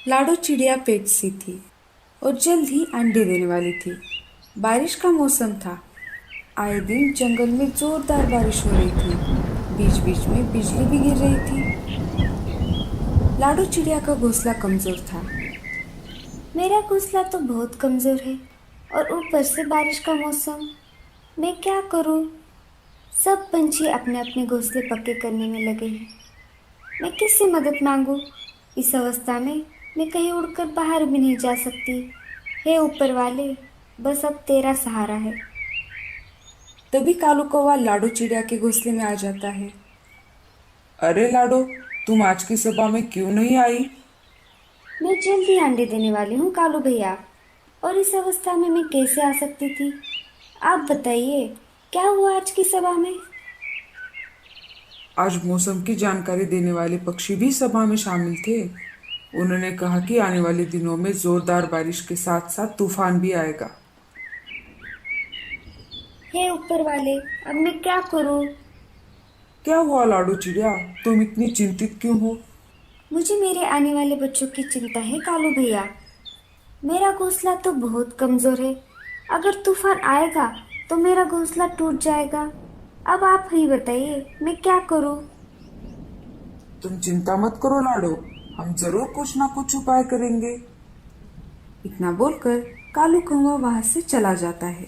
लाडो चिड़िया पेट सी थी और जल्द ही अंडे देने वाली थी। बारिश का मौसम था। आए दिन जंगल में जोरदार बारिश हो रही थी। बीच बीच में बिजली भी गिर रही थी। लाडो चिड़िया का घोंसला कमजोर था। मेरा घोंसला तो बहुत कमजोर है और ऊपर से बारिश का मौसम। मैं क्या करूं? सब पंछी अपने अपने घोंसले पक्के करने में लगे हैं। मैं किससे मदद मांगू? इस अवस्था में मैं कहीं उड़कर बाहर भी नहीं जा सकती। हे ऊपर वाले, बस अब तेरा सहारा है। तभी कालू कौवा लाडो चिड़िया के घोंसले में आ जाता है। अरे लाडो, तुम आज की सभा में क्यों नहीं आई? मैं जल्द ही अंडे देने वाली हूँ कालू भैया, और इस अवस्था में मैं कैसे आ सकती थी? आप बताइए, क्या हुआ आज की सभा में? आज मौसम की जानकारी देने वाले पक्षी भी सभा में शामिल थे। उन्होंने कहा कि आने वाले दिनों में जोरदार बारिश के साथ साथ तूफान भी आएगा। हे ऊपर वाले, अब मैं क्या करूँ? क्या हुआ लाडो चिड़िया, तुम इतनी चिंतित क्यों हो? मुझे मेरे आने वाले बच्चों की चिंता है कालू भैया। मेरा घोंसला तो बहुत कमजोर है। अगर तूफान आएगा तो मेरा घोंसला टूट जाएगा। अब आप ही बताइए, मैं क्या करूं? तुम चिंता मत करो लाडो, हम जरूर कुछ ना कुछ उपाय करेंगे। इतना बोलकर कालू कौवा वहां से चला जाता है।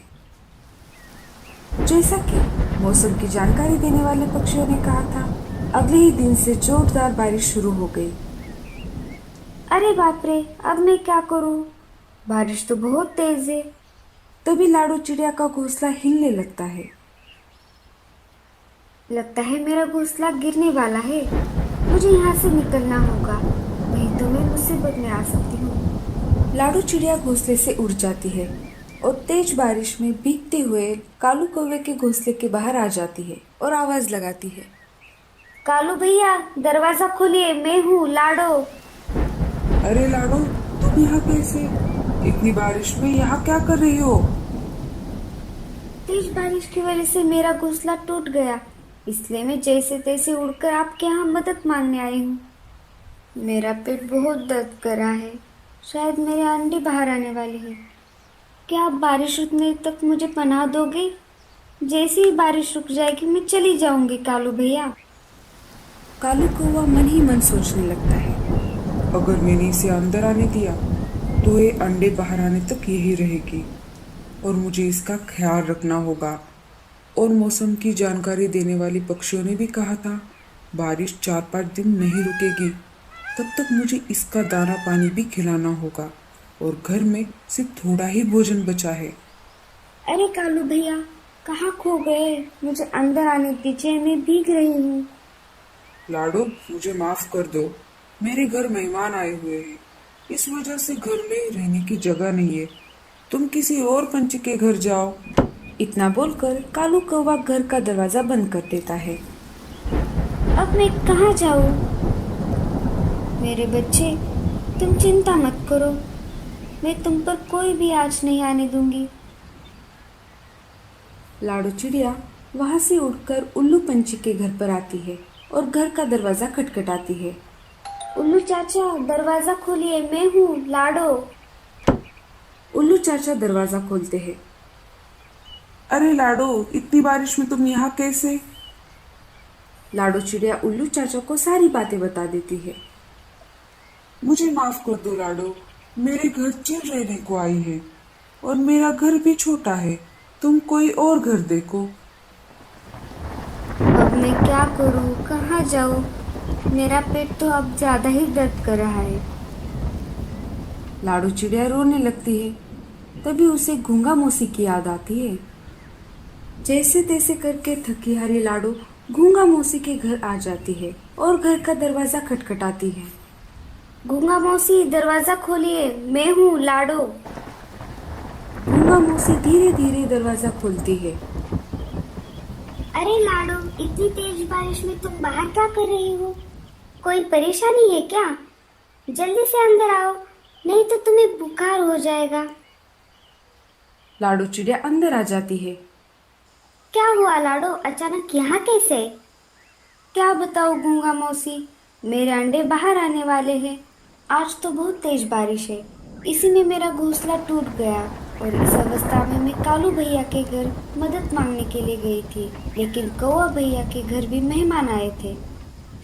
जैसा कि मौसम की जानकारी देने वाले पक्षियों ने कहा था, अगले ही दिन से जोरदार बारिश शुरू हो गई। अरे बाप रे, अब मैं क्या करूं? बारिश तो बहुत तेज है। तभी लाडो चिड़िया का घोंसला हिलने लगता है। लगता है मेरा घोंसला गिरने वाला है। मुझे यहाँ से निकलना होगा, नहीं तो मैं मुसीबत में आ सकती हूँ। लाडो चिड़िया घोंसले से उड़ जाती है और तेज बारिश में भीगते हुए कालू कौवे के घोंसले के बाहर आ जाती है और आवाज लगाती है। कालू भैया, दरवाजा खोलिए, मैं हूँ लाडो। अरे लाडो, तुम यहाँ कैसे? इतनी बारिश में यहाँ क्या कर रही हो? तेज बारिश की वजह से मेरा घोंसला टूट गया, इसलिए मैं जैसे तैसे उड़कर आपके यहाँ मदद मांगने आई हूँ। मेरा पेट बहुत दर्द कर रहा है। शायद मेरे अंडे बाहर आने वाले हैं। क्या आप बारिश रुकने तक मुझे पनाह दोगे? जैसे ही बारिश रुक जाएगी मैं चली जाऊंगी कालू भैया। कालू कौवा मन ही मन सोचने लगता है। अगर मैंने इसे अंदर आने दिया तो ये अंडे बाहर आने तक यही रहेगी और मुझे इसका ख्याल रखना होगा। और मौसम की जानकारी देने वाले पक्षियों ने भी कहा था बारिश 4-5 दिन नहीं रुकेगी। तब तक मुझे इसका दाना पानी भी खिलाना होगा और घर में सिर्फ थोड़ा ही भोजन बचा है। अरे कालू भैया, कहाँ खो गए? मुझे अंदर आने दीजिए, मैं भीग रही हूँ। लाडो, मुझे माफ कर दो, मेरे घर मेहमान आए हुए हैं, इस वजह से घर में रहने की जगह नहीं है। तुम किसी और पंछी के घर जाओ। इतना बोलकर कालू कौवा घर का दरवाजा बंद कर देता है। अब मैं कहाँ जाऊँ? मेरे बच्चे, तुम चिंता मत करो, मैं तुम पर कोई भी आँच नहीं आने दूंगी। लाडो चिड़िया वहां से उड़कर उल्लू पंछी के घर पर आती है और घर का दरवाजा खटखटाती है। उल्लू चाचा, दरवाजा खोलिए, मैं हूँ लाडो। उल्लू चाचा दरवाजा खोलते हैं। अरे लाडो, इतनी बारिश में तुम यहाँ कैसे? लाडो चिड़िया उल्लू चाचा को सारी बातें बता देती है। मुझे माफ कर दो लाडो, मेरे घर चिल रहने को आई है और मेरा घर भी छोटा है, तुम कोई और घर देखो। अब मैं क्या करूँ, कहाँ जाऊँ? मेरा पेट तो अब ज्यादा ही दर्द कर रहा है। लाडो चिड़िया रोने लगती है। तभी उसे गूंगा मौसी की याद आती है। जैसे तैसे करके थकी हारी लाडो गूंगा मौसी के घर आ जाती है और घर का दरवाजा खटखटाती है। गूंगा मौसी, दरवाजा खोलिए, मैं हूँ लाडो। गूंगा मौसी धीरे धीरे दरवाजा खोलती है। अरे लाडो, इतनी तेज बारिश में तुम बाहर क्या कर रही हो? कोई परेशानी है क्या? जल्दी से अंदर आओ, नहीं तो तुम्हें बुखार हो जाएगा। लाडो चिड़िया अंदर आ जाती है। क्या हुआ लाडो, अचानक यहाँ कैसे? क्या बताओ गूंगा मौसी, मेरे अंडे बाहर आने वाले हैं। आज तो बहुत तेज बारिश है, इसी में मेरा घोंसला टूट गया। और इस अवस्था में मैं कालू भैया के घर मदद मांगने के लिए गई थी, लेकिन कौवा भैया के घर भी मेहमान आए थे।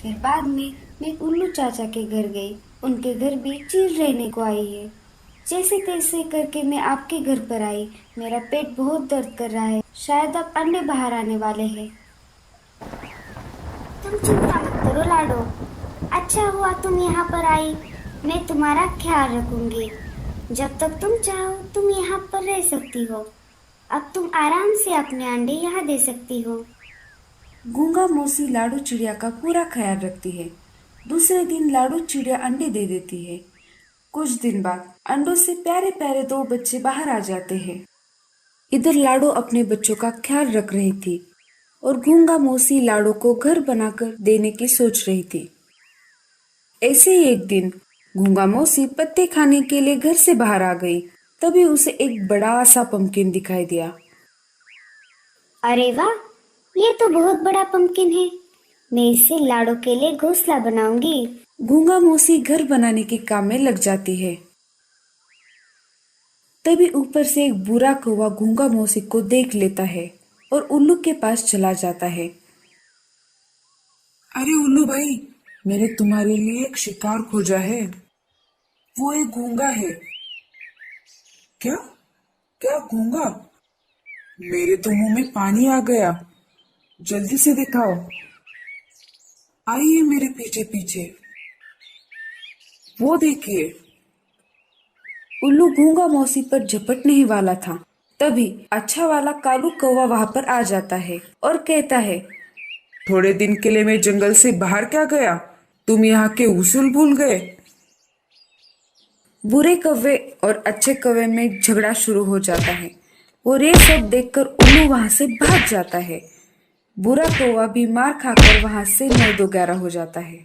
फिर बाद में मैं उल्लू चाचा के घर गई, उनके घर भी चील रहने को आई है। जैसे तैसे करके मैं आपके घर पर आई। मेरा पेट बहुत दर्द कर रहा है, शायद अब अंडे बाहर आने वाले हैं। तुम चिंता मत करो लाडो, अच्छा हुआ तुम यहाँ पर आई। मैं तुम्हारा ख्याल रखूंगी। जब तक तुम चाहो तुम यहाँ पर रह सकती हो। अब तुम आराम से अपने अंडे यहाँ दे सकती हो। गूंगा मौसी लाडू चिड़िया का पूरा ख्याल रखती है। दूसरे दिन लाडू चिड़िया अंडे दे देती है। कुछ दिन बाद अंडों से प्यारे प्यारे 2 बच्चे बाहर आ जाते हैं। इधर लाडो अपने बच्चों का ख्याल रख रही थी और गूंगा मौसी लाडो को घर बनाकर देने की सोच रही थी। ऐसे ही एक दिन गूंगा मौसी पत्ते खाने के लिए घर से बाहर आ गई। तभी उसे एक बड़ा सा पंपकिन दिखाई दिया। अरे वाह, ये तो बहुत बड़ा पंपकिन है। मैं इससे लाडो के लिए घोंसला बनाऊंगी। गूंगा मौसी घर बनाने के काम में लग जाती है। तभी ऊपर से एक बुरा कौवा गूंगा मौसी को देख लेता है और उल्लू के पास चला जाता है। अरे उल्लू भाई, मैंने तुम्हारे लिए एक शिकार खोजा है। वो एक गूंगा है। क्या? क्या गूंगा? मेरे तो मुंह में पानी आ गया। जल्दी से दिखाओ। आइए मेरे पीछे पीछे। वो देखिए। उल्लू गूंगा मौसी पर झपटने ही वाला था। तभी अच्छा वाला कालू कौवा वहां पर आ जाता है और कहता है, थोड़े दिन के लिए मैं जंगल से बाहर क्या गया? तुम यहाँ के उसूल भूल गए? बुरे कौवे और अच्छे कौवे में झगड़ा शुरू हो जाता है और ये सब देखकर उल्लू वहां से भाग जाता है। बुरा कौवा भी मार खाकर वहां से 9-2-11 हो जाता है।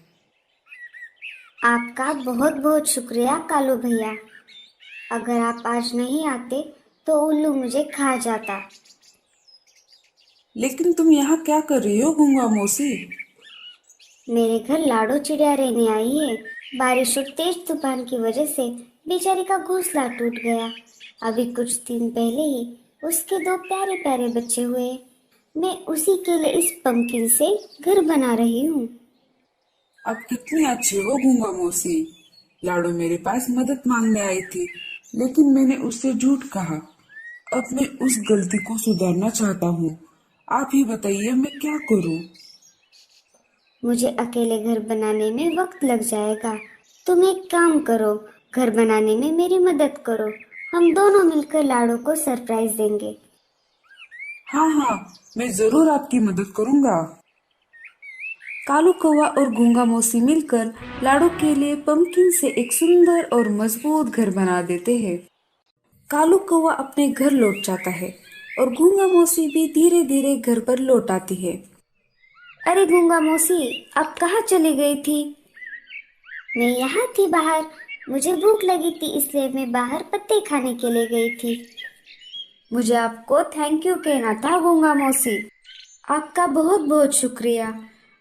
आपका बहुत बहुत शुक्रिया कालू भैया। अगर आप आज नहीं आते तो उल्लू मुझे खा जाता। लेकिन तुम यहाँ क्या कर रही हो गूंगा मौसी? मेरे घर लाडो चिड़िया रहने आई है। बारिश और तेज तूफान की वजह से बेचारी का घोंसला टूट गया। अभी कुछ दिन पहले ही उसके 2 प्यारे प्यारे बच्चे हुए। मैं उसी के लिए इस पंपकिन से घर बना रही हूँ। अब कितनी अच्छी हो गूंगा मौसी। लाडो मेरे पास मदद मांगने आई थी, लेकिन मैंने उससे झूठ कहा। अब मैं उस गलती को सुधारना चाहता हूँ। आप ही बताइए मैं क्या करूँ? मुझे अकेले घर बनाने में वक्त लग जाएगा। तुम एक काम करो, घर बनाने में मेरी मदद करो। हम दोनों मिलकर लाडो को सरप्राइज देंगे। हाँ हाँ, मैं जरूर आपकी मदद करूँगा। कालू कौवा और गूंगा मौसी मिलकर लाडो के लिए पंपकिन से एक सुंदर और मजबूत घर बना देते हैं। कालू कौवा अपने घर लौट जाता है और गूंगा मौसी भी धीरे धीरे घर पर लौट आती है। अरे गूंगा मौसी, अब कहाँ चली गई थी? मैं यहाँ थी बाहर। मुझे भूख लगी थी इसलिए मैं बाहर पत्ते खाने के लिए गई थी। मुझे आपको थैंक यू कहना था गूंगा मौसी। आपका बहुत बहुत शुक्रिया।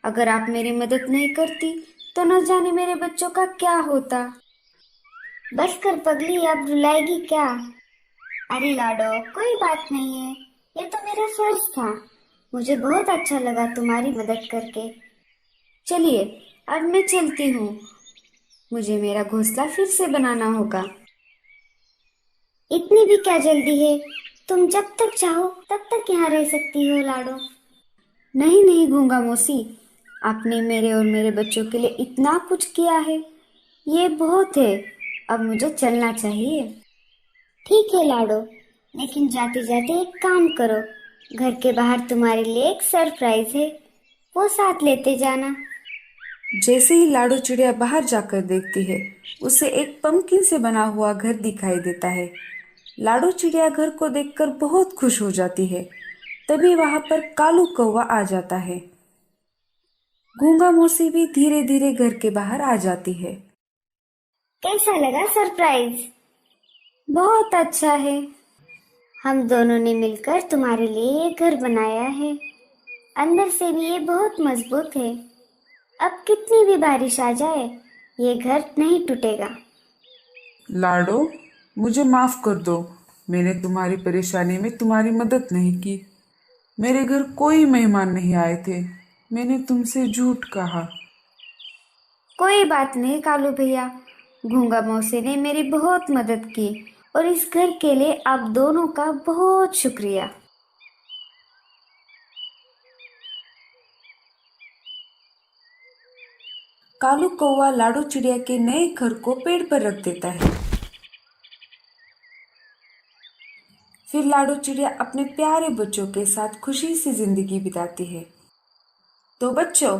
अगर आप मेरी मदद नहीं करती तो न जाने मेरे बच्चों का क्या होता। बस कर पगली, अब रुलाएगी क्या? अरे लाडो, कोई बात नहीं है। ये तो मेरा फर्ज था। मुझे बहुत अच्छा लगा तुम्हारी मदद करके। चलिए अब मैं चलती हूँ। मुझे मेरा घोंसला फिर से बनाना होगा। इतनी भी क्या जल्दी है? तुम जब तक चाहो तब तक यहाँ रह सकती हो लाडो। नहीं नहीं गूंगा मौसी, आपने मेरे और मेरे बच्चों के लिए इतना कुछ किया है, ये बहुत है। अब मुझे चलना चाहिए। ठीक है लाडो, लेकिन जाते जाते एक काम करो। घर के बाहर तुम्हारे लिए एक सरप्राइज है, वो साथ लेते जाना। जैसे ही लाडो चिड़िया बाहर जाकर देखती है, उसे एक पंपकिन से बना हुआ घर दिखाई देता है। लाडो चिड़िया घर को देखकर बहुत खुश हो जाती है। तभी वहां पर कालू कौवा आ जाता है। गूंगा मौसी भी धीरे धीरे घर के बाहर आ जाती है। कैसा लगा सरप्राइज? बहुत अच्छा है। हम दोनों ने मिलकर तुम्हारे लिए ये घर बनाया है। अंदर से भी ये बहुत मजबूत है। अब कितनी भी बारिश आ जाए, ये घर नहीं टूटेगा। लाडो, मुझे माफ कर दो। मैंने तुम्हारी परेशानी में तुम्हारी मदद नहीं की। मेरे घर कोई मेहमान नहीं आए थे। मैंने तुमसे झूठ कहा। कोई बात नहीं कालू भैया, गूंगा मौसी ने मेरी बहुत मदद की और इस घर के लिए आप दोनों का बहुत शुक्रिया। कालू कौवा लाडो चिड़िया के नए घर को पेड़ पर रख देता है। फिर लाडो चिड़िया अपने प्यारे बच्चों के साथ खुशी से जिंदगी बिताती है। तो बच्चों,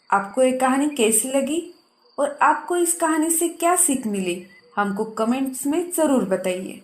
आपको ये कहानी कैसी लगी और आपको इस कहानी से क्या सीख मिली, हमको कमेंट्स में ज़रूर बताइए।